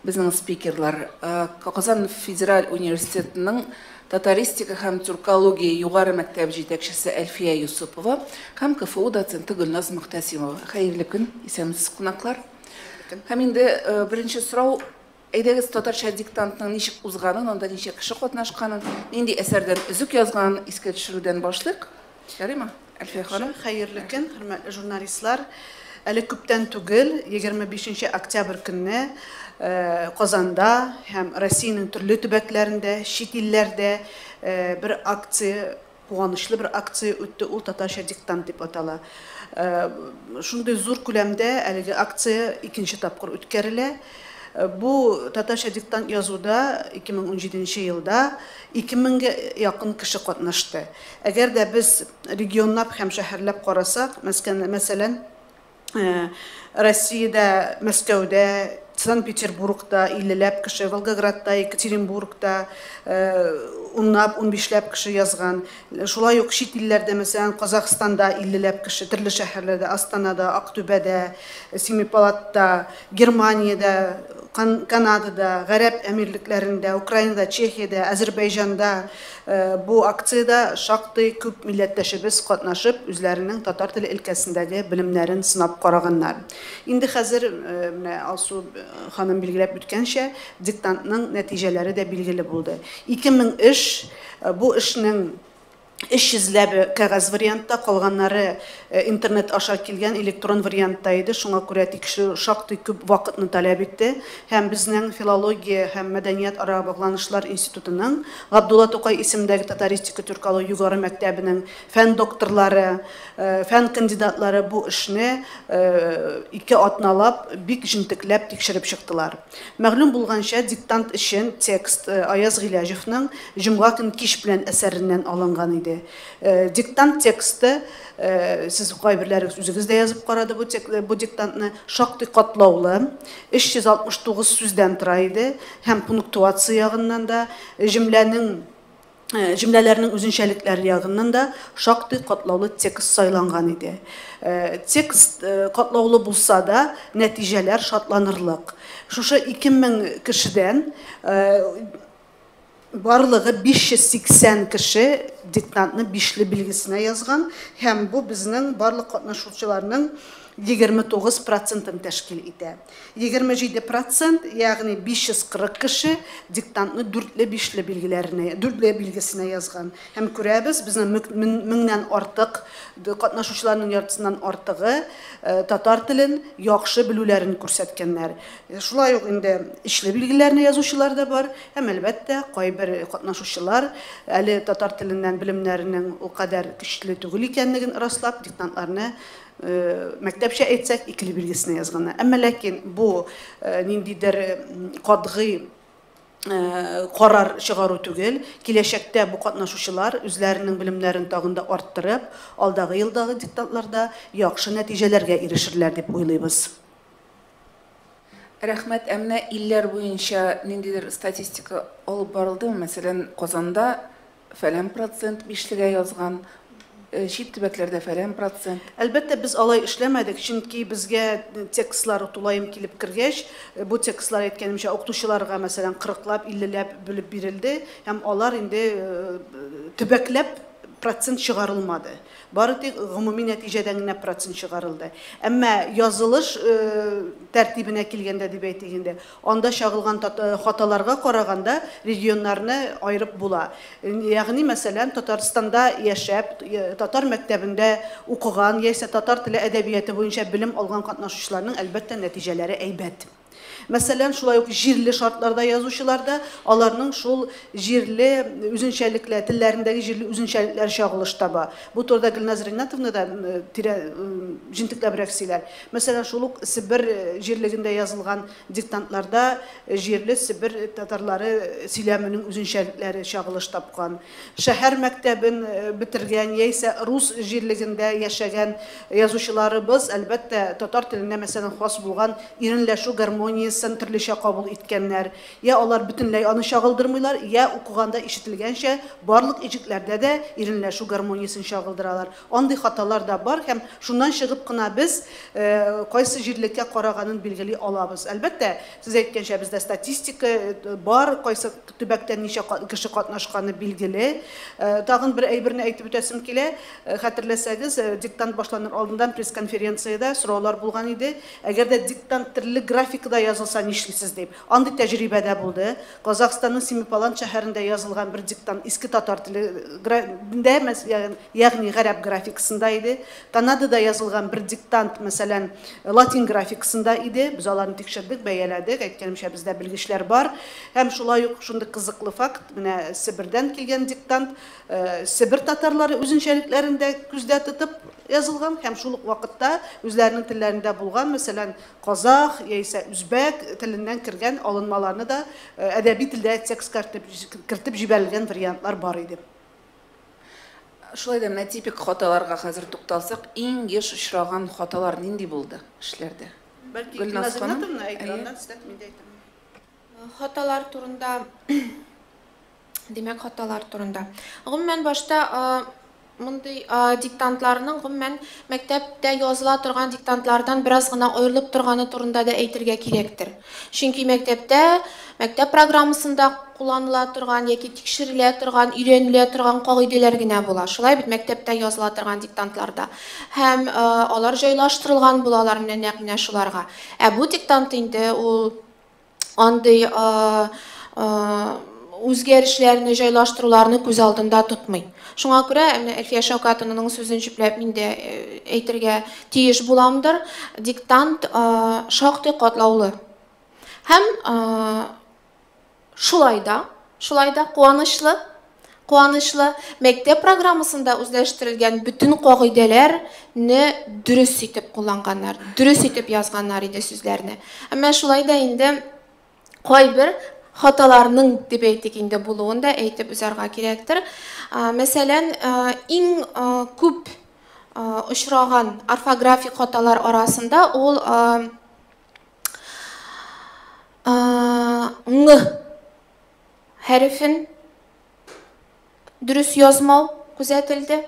Біздің спикерлар Казан федераль университетінің татаристика һәм тюркология югары мәктәп җитәкчесе Әлфия Юсупова һәм КФУ доценты Гөлназ Мөхтәсимова. Хәерле көн, исәнмесез кунаклар. Һәм инде беренче сорау, әйдәгез татарча диктантның ничек узганын, анда ничә кеше катнашканын, нинди әсәрдән өзүк язганын искә төшерүдән башлыйк. Ярыймы? Әлфия ханым. Хәерле көн, хөрмәтле журналистлар. Әле күптән түгел, 25 октябрь көнне Казанда һәм Россиянең төрле төбәкләрендә, чит илләрдә бер акция, куанычлы бер акция үтте, ул татарча диктант дип атала. Шундый зур күләмдә әлеге акция икенче тапкыр үткәрелә. Бу татарча диктант язуда 2017 елда 2000-гә якын кеше катнашты. Әгәр дә без регионлап һәм шәһәрләп карасак, мәсәлән, Россиядә, Мәскәүдә, Санкт-Петербургта 50-ләп кеше, Волгоградта, Екатеринбургта 10-15-ләп кеше язган. Шулай ук чит илләрдә, мәсәлән, Казахстанда 50-ләп кеше, төрле шәһәрләрдә, Астанада, Актүбәдә, Семипалатта, Германиядә, Канадада, Гарәп әмирлекләрендә, Украинада, Чехиядә, Азербайҗанда бу акциядә шактый күп милләттәшебез катнашып, үзләренең татар теле өлкәсендәге белемнәрен сынап караганнар. Инде хәзер менә Алсу ханым билгеләп үткәнчә, диктантның нәтиҗәләре дә билгеле булды. 2000 эш, бу эшнең 300-ләбе кәгазь вариантта, калганнары интернет аша килгән электрон вариантта иде. Шуңа күрә тикшерү шактый күп вакытны таләп итте. Һәм безнең филология һәм мәдәният ара багланышлар институтының Габдулла Тукай исемендәге татаристика тюркология югары мәктәбенең фән докторлары, фән кандидатлары бу эшне 2 атналап бик җентекләп тикшереп чыктылар. Мәгълүм булганча, диктант өчен текст Аяз Гыйләҗевнең Җомга көн кич белән әсәреннән алынган иде. Диктант тексты, сез кайберләрегез үзегез дә язып карады бу диктантны, шактый катлаулы, 369 сүздән тора иде, һәм пунктуация ягыннан да, җөмләләрнең үзенчәлекләре ягыннан да шактый катлаулы текст сайланган иде. Текст катлаулы булса да, нәтиҗәләр шатланырлык. Шушы 2000 кешедән барлыгы 580 кеше диктантны 5-ле билгесенә язган, һәм бу безнең барлык катнашучыларның 29% тәшкил итә. 27%, ягъни 540 кеше диктантны 4-ле 5-ле билгеләренә, 4-ле билгесенә язган. Һәм күрәбез, безнең 1000-нән артык катнашучыларның яртысыннан артыгы татар телен яхшы белүләрен күрсәткәннәр. Шулай ук инде 3-ле билгеләрне язучылар да бар, һәм әлбәттә кайбер катнашучылар әле татар теленнән белемнәренең ул кадәр көчле түгел икәнлеген раслап диктантларны мәктәпчә әйтсәк 2-ле билгесенә язганнар. Әмма ләкин бу ниндидер катгый карар чыгару түгел, киләчәктә бу катнашучылар үзләренең белемнәрен тагын да арттырып, алдагы елдагы диктантларда яхшы нәтиҗәләргә ирешерләр дип уйлыйбыз. Рәхмәт, әмма илләр буенча ниндидер статистика алып барылдымы? Мәсәлән, Казанда фәлән процент 5-легә язган, чит төбәкләрдә фәлән процент. Әлбәттә, без алай эшләмәдек, чөнки безгә текстлар тулаем килеп кергәч, бу текстлар әйткәнемчә укытучыларга мәсәлән 40-лап, 50-ләп бүлеп бирелде, һәм алар инде төбәкләп процент чыгарылмады. Бары тик гомуми нәтиҗәдән генә процент чыгарылды. Әмма язылыш тәртибенә килгәндә дип әйтегендә, анда чагылган хаталарга караганда регионнарны айырып була. Ягъни, мәсәлән, Татарстанда яшәп, татар мәктәбендә укыган, яисә татар теле әдәбияты буенча белем алган катнашучыларның әлбәттә нәтиҗәләре әйбәт. Мәсәлән, шулай ук җирле шартларда язучыларда аларның шул җирле үзенчәлекле телләрендәге җирле үзенчәлекләр чагылыш таба. Бу турыда Гөлназ Ринатовна да җентекләбрәк сөйләр. Мәсәлән, шул ук Себер җирлегендә язылган диктантларда җирле Себер татарлары сөйләменең үзенчәлекләре чагылыш тапкан. Шәһәр мәктәбен бетергән яисә рус җирлегендә яшәгән язучыларыбыз әлбәттә татар теленә мәсәлән хас булган иренләшү гармония гармониясын төрлечә кабул иткәннәр, я алар бөтенләй аны чагылдырмыйлар, я укыганда ишетелгәнчә барлык иҗекләрдә дә иренләшү гармониясын чагылдыралар. Андый хаталар да бар һәм шуннан чыгып кына без кайсы җирлеккә караганын билгели алабыз. Әлбәттә, сез әйткәнчә бездә статистика бар, кайсы төбәктән ничә кеше катнашканы билгеле. Тагын бер әйберне әйтеп үтәсем килә. Хәтерләсәгез, диктант башланыр алдыннан пресс-конференцияда сораулар булган иде. Әгәр дә диктант төрле графикада язылса нишлисез дип. Андый тәҗрибәдә булды. Казахстанның Семипалат шәһәрендә язылган бер диктант иске татар телендә, ягъни гарәп графикасында иде. Канадада язылган бер диктант, мәсәлән, латин графикасында иде. Без аларны тикшердек, бәяләдек. Әйткәнемчә, бездә белгечләр бар. Һәм шулай ук шундый кызыклы факт, менә Себердән килгән диктант, Себер татарлары үзенчәлекләрендә күздә тотып язылган һәм шул ук вакытта үзләренең телләрендә булган, мәсәлән, казах яисә үзбәк теленнән кергән алынмаларны да әдәби телдә текстка кертеп җибәрелгән вариантлар бар иде. Шулай да менә типик хаталарга хәзер тукталсак, иң еш очраган хаталар нинди булды эшләрдә? Бәлки Гөлназ ханым, Назымовна әйтгәндән стәп мин дә әйтәм. Хаталар турында, демәк хаталар турында. Гомумән башта мондай диктантларның гомумән мәктәптә языла торган диктантлардан бераз гына аерылып торганы турында да әйтергә кирәктер. Чөнки мәктәптә, мәктәп программасында кулланыла торган яки тикшерелә торган, өйрәнелә торган кагыйдәләр генә була. Шулай бит мәктәптә языла торган диктантларда. Һәм алар җайлаштырылган булалар менә шуларга. Бу диктант инде ул андый үзгәрешләрне җайлаштыруларны күз алдында тотмый. Шуңа күрә Әлфия Шәүкәтованың сүзен җипләп мин дә әйтергә тиеш буламдыр. Диктант шактый катлаулы. Һәм шулай да куанычлы мәктәп программасында үзләштерелгән bütün кагыйдәләрне дөрес итеп кулланганнар, дөрес итеп язганнар иде сүзләрне. Әмма шулай да инде кайбер хаталарның дип әйтик инде булуын да әйтеп үзәргә кирәктер. Мәсәлән, иң күп очраган орфографик хаталар арасында ул ң хәрефен дөрес язмау күзәтелде.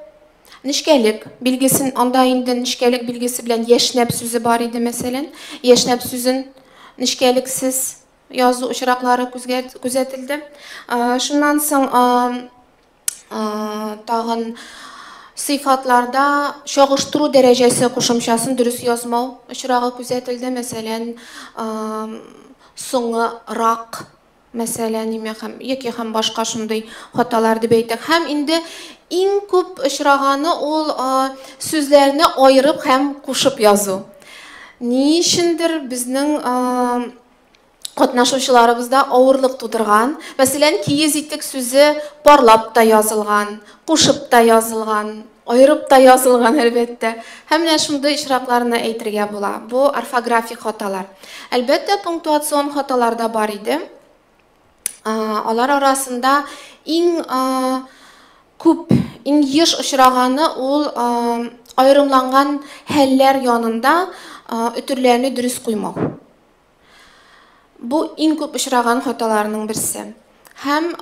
Нишкәлек билгесен, анда инде нишкәлек билгесе белән яшнәп сүзе бар иде, мәсәлән. Яшнәп сүзен нишкәлексез язу очраклары күзәтелде. Шуннан соң тагын сыйфатларда чагыштыру дәрәҗәсе кушымчасын дөрес язмау очрагы күзәтелде. Мәсәлән, соңрак, мәсәлән, яки һәм башка шундый хаталар дип әйтик. Һәм инде иң күп очраганы ул сүзләрне аерып һәм кушып язу. Ни өчендер безнең катнашучыларыбызда авырлык тудырган. Мәсәлән, киез итек сүзе парлап та язылган, кушып та язылган, аерып та язылган әлбәттә. Һәм менә шундый очракларны әйтергә була. Бу орфографик хаталар. Әлбәттә, пунктуацион хаталар да бар иде. Алар арасында иң күп, иң еш очраганы ул аерымланган хәлләр янында үтүрләрне дөрес куймау. Бу иң күп очраган хаталарның берсе. Һәм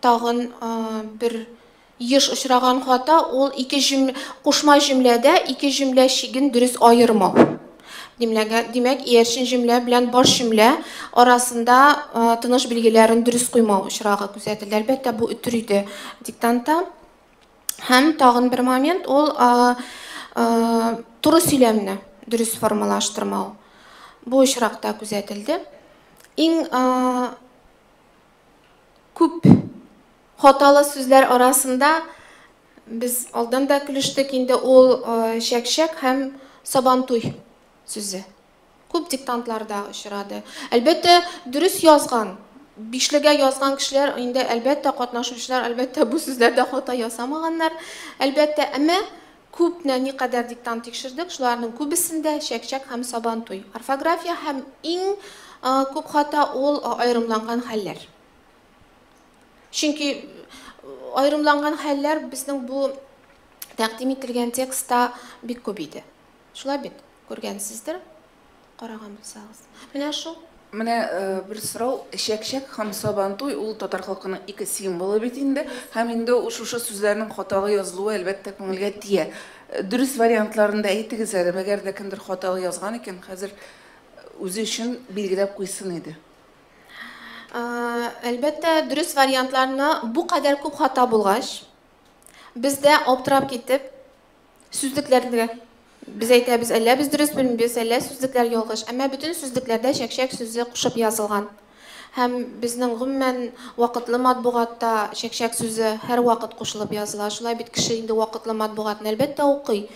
тагын бер еш очраган хата ул кушма җөмләдә ике җөмлә чиген дөрес аермау. Димәк, иярчен җөмлә белән баш җөмлә арасында тыныш билгеләрен дөрес куймау очрагы күзәтелде. Әлбәттә, бу үтер иде диктантта. Һәм тагын бер момент ул туры сөйләмне дөрес формалаштырмау. Бу очракта күзәтелде. Иң күп хаталы сүзләр арасында без алдан да килештек инде ул шәкшәк һәм сабантуй сүзе. Күп диктантларда очрады. Әлбәттә, дөрес язган, бишлегә язган кешеләр инде әлбәттә катнашучылар әлбәттә бу сүзләрдә хата ясамаганнар. Әлбәттә, әмма күпне никадәр диктант тикшердек, шуларның күбесендә шәкшәк һәм сабантуй. Орфография һәм иң күп хата ул аерымланган хәлләр. Чөнки аерымланган хәлләр безнең бу тәкъдим ителгән текстта бик күп иде. Шулай бит, күргәнсездер. караган булсагыз. Менә шул. Менә бер сорау, чәкчәк һәм сабантуй ул татар халкының ике символы бит инде, һәм инде шушы сүзләрнең хаталы язылуы әлбәттә күңелгә тия. Дөрес вариантларында әйтегез әле, әгәр дә кемдер хаталы язган икән, хәзер үзе өчен билгеләп куйсын иде. Әлбәттә, дөрес вариантларны бу кадәр күп хата булгач, бездә аптырап китеп, сүзлекләргә biz әйтәбез, әллә без дөрес белмибез, әллә сүзлекләр ялгыш. Әмма бөтен сүзлекләрдә чәкчәк сүзе кушып язылган. Һәм безнең гомумән вакытлы матбугатта чәкчәк сүзе һәр вакыт кушылып языла. Шулай бит кеше инде вакытлы матбугатны әлбәттә укый.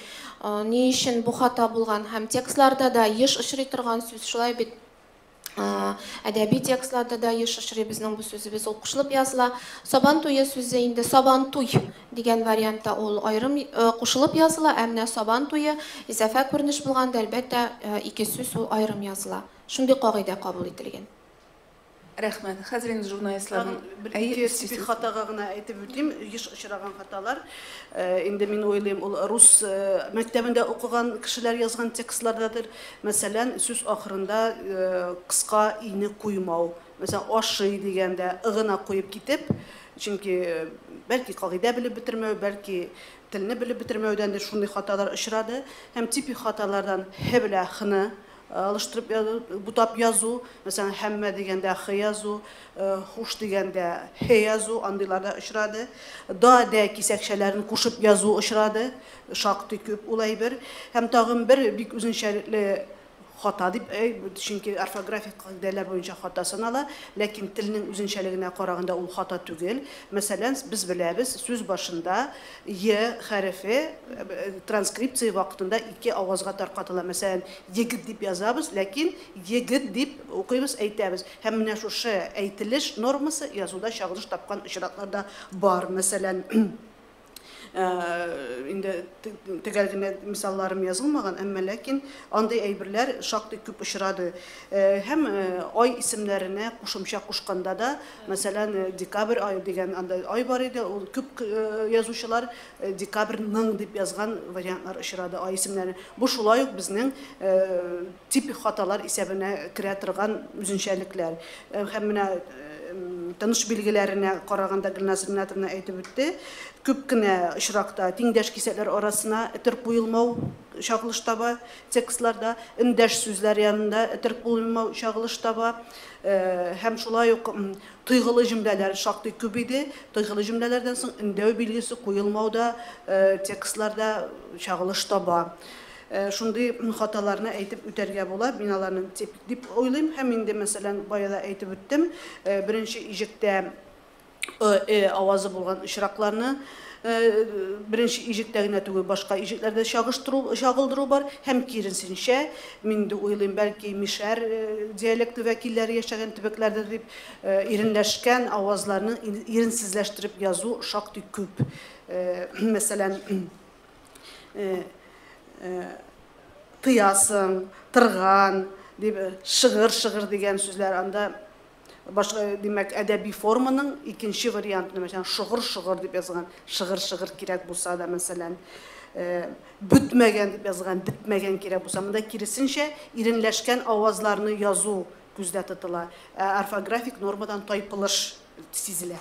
Ни өчен бу хата булган? Һәм текстларда да еш очрый торган сүз, шулай бит әдәби текстларда да еш очрый безнең бу сүзебез ул кушылып языла. Сабантуй сүзе инде сабантуй дигән вариантта ул аерым кушылып языла, ә менә сабантуй изафа күренеш булганда әлбәттә ике сүз ул аерым языла. Шундый кагыйдә кабул ителгән. Рәхмәт. Хәзер инде журналистларның Бер специфик хатага гына әйтеп үтим, еш очраган хаталар. Инде мин уйлыйм, ул рус мәктәбендә укыган кешеләр язган текстлардадыр. Мәсәлән, сүз ахырында кыска ине куймау. Мәсәлән, ашый дигәндә ыгына куеп китеп, чөнки бәлки кагыйдә белеп бетермәү, бәлки телне белеп бетермәүдән дә шундый хаталар очрады. Һәм типик хаталардан һ белән х-ны алыштырып бутап язу, мәсәлән, һәммә дигәндә х язу, хуш дигәндә х язу, андыйларда очрады. Да кисәкчәләрен кушып язу очрады, шактый күп улай бер. Һәм тагын бер бик үзенчәлекле хата дип, чөнки орфографик кагыйдәләр буенча хата санала, ләкин телнең үзенчәлегенә караганда ул хата түгел. Мәсәлән, без беләбез, сүз башында й хәрефе транскрипция вакытында ике авазга таркатыла. Мәсәлән, егет дип язабыз, ләкин егет дип укыйбыз, әйтәбез. Һәм менә шушы әйтелеш нормасы язуда чагылыш тапкан очракларда бар. Мәсәлән, инде төгәл генә мисалларым язылмаган, әмма ләкин андый әйберләр шактый күп очрады. Һәм ай исемнәренә кушымча кушканда да, мәсәлән, декабрь ай дигән анда ай бар иде, ул күп язучылар декабрьның дип язган вариантлар очрады ай исемнәренә. Бу шулай ук безнең типик хаталар исәбенә керә торган үзенчәлекләр. Һәм менә таныш билгеләренә караганда Гөлназир Ринатовна әйтеп үтте, күп кенә очракта тиңдәш кисәкләр арасына этер куелмау чагылыш таба, текстларда индәш сүзләр янында этер куелмау чагылыш таба. Һәм шулай ук тойгылы җөмләләр шактый күп иде. Тойгылы җөмләләрдән соң индәү билгесе куелмауда текстларда чагылыш таба. Шундый хаталарны әйтеп үтәргә була. Мин аларны типик дип уйлыйм. Һәм инде мәсәлән баяда әйтеп үттем, беренче иҗектә авазы булган очракларны беренче иҗектә генә түгел, башка иҗекләрдә чагылдыру бар. Һәм киресенчә, мин дә уйлыйм, бәлки мишәр диалекты вәкилләре яшәгән төбәкләрдә дип иренләшкән авазларны иренсезләштереп язу шактый күп. Мәсәлән, тыясың, тырган, дип шыгыр дигән сүзләр анда башка, димәк, әдәби форманың икенче вариантны, мәсәлән, шыгыр дип язган, шыгыр кирәк булса да, мәсәлән, бүтмәгән дип язган, битмәгән кирәк булса, монда киресенчә иренләшкән авазларны язу күздә тотыла. Орфографик нормадан тайпылыш сизелә.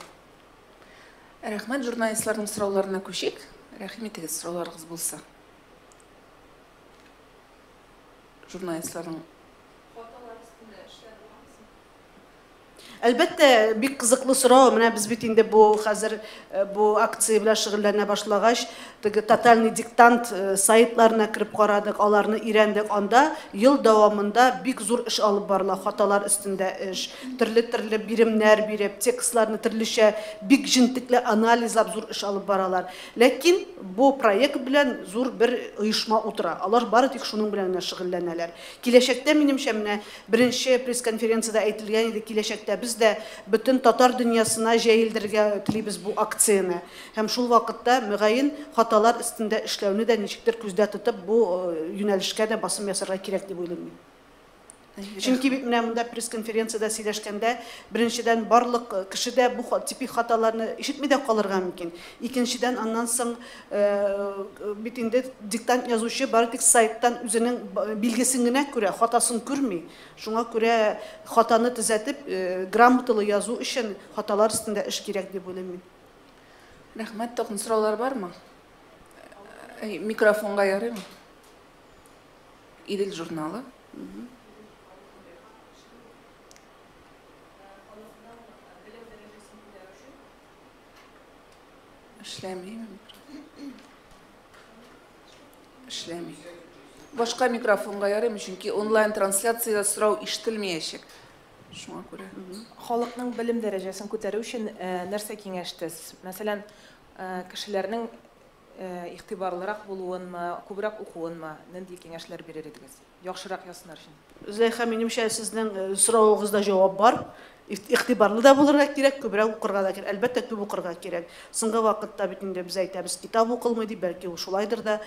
Рәхмәт, журналистларның сорауларына күчик. Рәхим итегез, сорауларыгыз булса. Журналистларның Әлбәттә, бик кызыклы сорау. Менә без бит инде бу хәзер бу акция белән шөгыльләнә башлагач, тотальный диктант сайтларына кирип карадык, аларны өйрәндек. Анда ел дәвамында бик зур эш алып барыла, хаталар өстендә эш. Төрле биремнәр биреп, текстларны төрлечә бик җентекле анализлап зур эш алып баралар. Ләкин бу проект белән зур бер оешма утыра. Алар бары тик шуның белән шөгыльләнәләр. Киләчәктә, минемчә, менә беренче пресс-конференцияда әйтелгән иде, киләчәктә без дә бөтен татар дөньясына җәелдергә телибез бу акцияны. Һәм шул вакытта мөгаен хаталар өстендә эшләүне дә ничектер күздә тотып, бу юнәлешкә дә басым ясарга кирәк дип уйлыйм. Чөнки бит менә монда пресс-конференцияда сөйләшкәндә, беренчедән барлык кешедә бу типик хаталарны ишетми дә калырга мөмкин. Икенчедән, аннан соң бит инде диктант язучы бары тик сайттан үзенең билгесен генә күрә, хатасын күрми. Шуңа күрә хатаны төзәтеп, грамоталы язу өчен хаталар өстендә эш кирәк дип уйлыйм мин. Рәхмәт, тагын сораулар бармы? Микрофонга ярыймы? Идел журналы. Эшләмейме? Эшләмей. Башка микрофонга ярыймы, чөнки онлайн трансляциядә сорау ишетелмәячәк. Шуңа күрә. Халыкның белем дәрәҗәсен күтәрү өчен нәрсә киңәштез? Мәсәлән, кешеләрнең игътибарлырак булуынмы, күбрәк укуынмы, нинди киңәшләр бирер идегез? Яхшырак язсыннар өчен. Зәйха, минемчә сезнең соравыгызда җавап бар. Игътибарлы да булырга кирәк, күбрәк укырга да кирәк. Әлбәттә, күп укырга кирәк. Соңгы вакытта бит инде без әйтәбез, китап укылмый дип, бәлки ул шулайдыр да.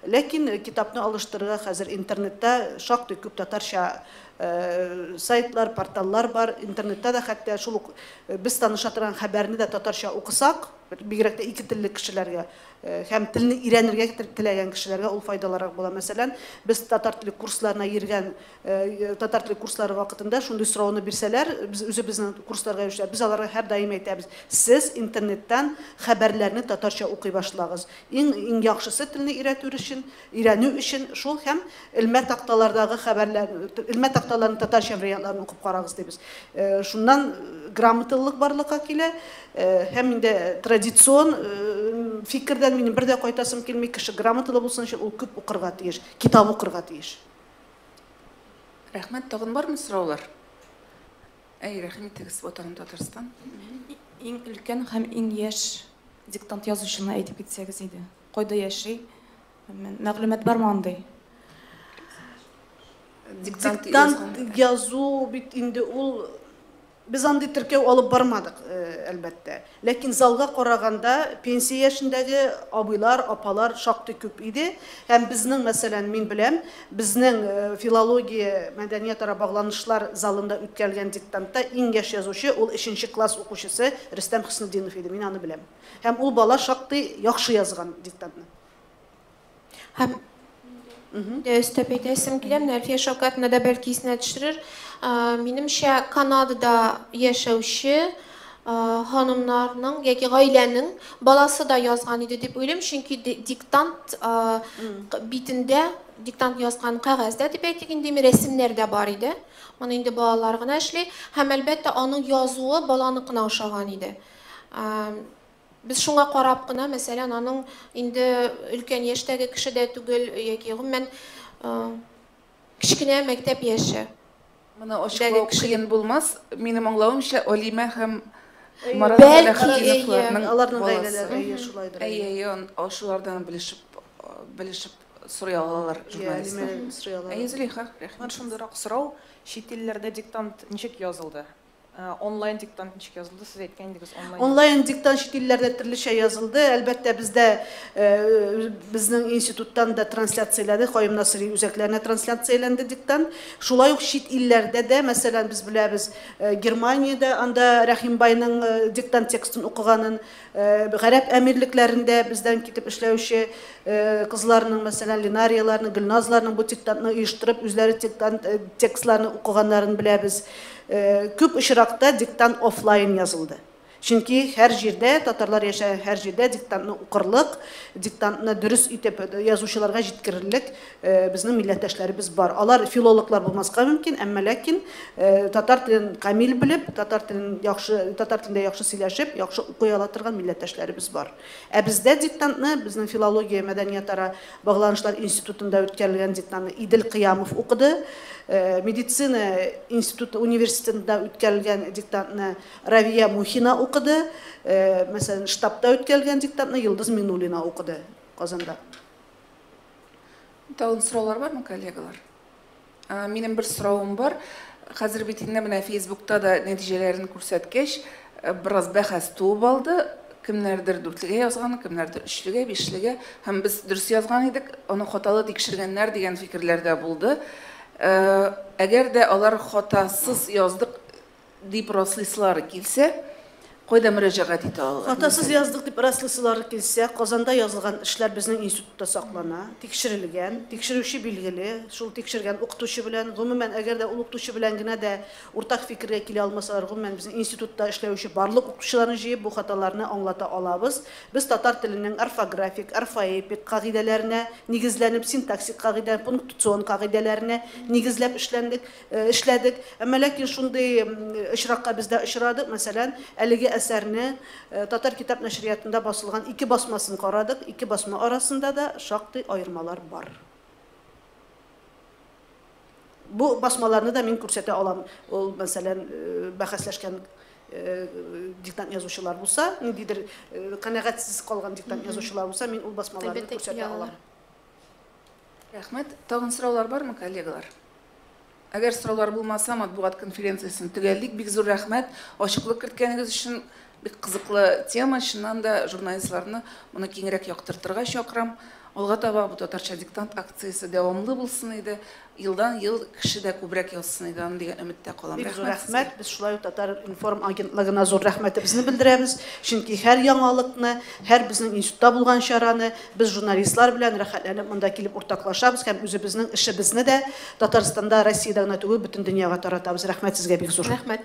Ләкин китапны алыштырырга хәзер интернетта шактый күп татарча сайтлар, порталлар бар. Интернетта да хәтта шул без таныша торган хәбәрне дә татарча укысак, бигрәк тә ике телле кешеләргә һәм телне өйрәнергә теләгән кешеләргә ул файдалырак була. Мәсәлән, без татар теле курсларына йөргән татар теле курслары вакытында шундый сорауны бирсәләр, без үзебезнең курсларга йөрүчеләр, без аларга һәр даим әйтәбез: сез интернеттан хәбәрләрне татарча укый башлагыз. Иң яхшысы телне өйрәнү өчен шул һәм илмә такталардагы хәбәрләр, илмә такталарның татарча вариантларын укып карагыз дибез. Шуннан грамоталылык барлыкка килә һәм инде традицион фикердән минем бер дә кайтасым килми, кеше грамоталы булсын өчен ул күп укырга тиеш, китап укырга тиеш. Рәхмәт, тагын бармы сораулар? Рәхмәт, тегез Ватан Татарстан. Иң өлкән һәм иң яшь диктант язучыны әйтеп китсәгез иде. Кайда яши? Мәгълүмат бармы андай? Диктант язу бит инде ул без андый теркәү алып бармадык, әлбәттә. Ләкин залга караганда пенсия яшендәге абыйлар, апалар шактый күп иде. Һәм безнең, мәсәлән, мин беләм, безнең филология, мәдәният-ара багланышлар залында үткәрелгән диктантта иң яшь язучы ул 3нче класс укучысы Рөстәм Хөснетдинов иде, мин аны беләм. Һәм ул бала шактый яхшы язган диктантны. Һәм өстәп әйтәсем килә, Әлфия Шәүкәтне дә бәлки исенә төшерер. Минемчә, Канадада яшәүче ханымнарның яки гаиләнең баласы да язган иде дип уйлыйм, чөнки диктант битендә, диктант язган кәгазьдә дип әйтик, инде рәсемнәр дә бар иде. Моны инде балалар гына эшли, һәм әлбәттә аның язуы баланыкына охшаган иде. Без шуңа карап кына, мәсәлән, аның инде өлкән яшьтәге кеше дә түгел, яки гомумән кичкенә мәктәп яше. Моны ачыклау кыен булмас. Минем аңлавымча, Алима һәм Марат Бәлки аларның гаиләләре шулайдыр. Шулардан белешеп сорый алалар журналистлар. Зөләйха, рәхмәт. Шундыйрак сорау, чит илләрдә диктант ничек язылды? Онлайн диктант ничек язылды? Сез әйткән идегез, онлайн диктант чит илләрдә төрлечә язылды. Әлбәттә, бездә безнең институттан да трансляцияләде, Хаим Насыйри үзәкләренә трансляцияләнде диктант. Шулай ук чит илләрдә дә, мәсәлән, без беләбез, Германиядә анда Рәхимбайның диктант текстын укыганын, Гарәп әмирлекләрендә бездән китеп эшләүче кызларның, мәсәлән, Линарияларның, Гөлназларның бу диктантны оештырып, үзләре диктант текстларны укыганнарын беләбез. Күп очракта диктант офлайн язылды. Чөнки һәр җирдә, татарлар яшәгән һәр җирдә диктантны укырлык, диктантны дөрес итеп язучыларга җиткерерлек безнең милләттәшләребез бар. Алар филологлар булмаска мөмкин, әмма ләкин татар телен камил белеп, татар телендә яхшы сөйләшеп, яхшы укый ала торган милләттәшләребез бар. Ә бездә диктантны безнең филология, мәдәният-ара багланышлар институтында үткәрелгән диктантны Идел Кыямов укыды. Медицина институты университетында үткәрелгән диктантны Равия Мухина укыды. Мәсәлән, штабта үткәрелгән диктантны Йылдыз Минуллина укыды Казанда. Тагын сораулар бармы, коллегалар? Минем бер соравым бар. Хәзер бит инде менә Фейсбукта да нәтиҗәләрен күрсәткәч, бераз бәхәс туып алды. Кемнәрдер 4-легә язган, кемнәрдер 3-легә, 5-легә, һәм без дөрес язган идек, аны хаталы тикшергәннәр дигән фикерләр дә булды. Әгәр дә алар хатасыз яздык дип раслыйсылары килсә, кайда мөрәҗәгать итә алар? Хатасыз яздык дип раслыйсылары килсә, Казанда язылган эшләр безнең институтта саклана, тикшерелгән, тикшерүче билгеле, шул тикшергән укытучы белән, гомумән әгәр дә ул укытучы белән генә дә уртак фикергә килә алмасалар, гомумән безнең институтта эшләүче барлык укытучыларны җыеп бу хаталарны аңлата алабыз. Без татар теленең орфографик, орфоэпик кагыйдәләренә нигезләнеп, синтаксик кагыйдә, пунктуацион кагыйдәләренә нигезләп эшләдек. Әмма ләкин шундый очракка бездә очрадык, мәсәлән, әлеге әсәрне Татар китап нәшриятында басылган 2 басмасын карадык. 2 басма арасында да шактый аермалар бар. Бу басмаларны да мин күрсәтә алам. Ул мәсәлән бәхәсләшкән диктант язучылар булса, ниндидер канәгатьсез калган диктант язучылар булса, мин ул басмаларны күрсәтә алам. Рәхмәт. Тагын сораулар бармы, коллегалар? Әгәр сораулар булмаса, матбугат конференциясын төгәллик. Бик зур рәхмәт. Ачыклык керткәнегез өчен бик кызыклы тема. Шуннан да журналистларны моны киңрәк яктыртырга чакырам. Алга таба бу татарча диктант акциясе дәвамлы булсын иде. Елдан-ел кеше дә күбрәк язсын иде дигән өметтә калам. Бик зур рәхмәт. Без шулай ук Татар информ агентлыгына зур рәхмәтебезне белдерәбез. Чөнки һәр яңалыкны, һәр безнең институтта булган чараны без журналистлар белән рәхәтләнеп монда килеп уртаклашабыз һәм үзебезнең эшебезне дә Татарстанда, Россиядә генә түгел, бөтен дөньяга таратабыз. Рәхмәт сезгә бик зур. Рәхмәт.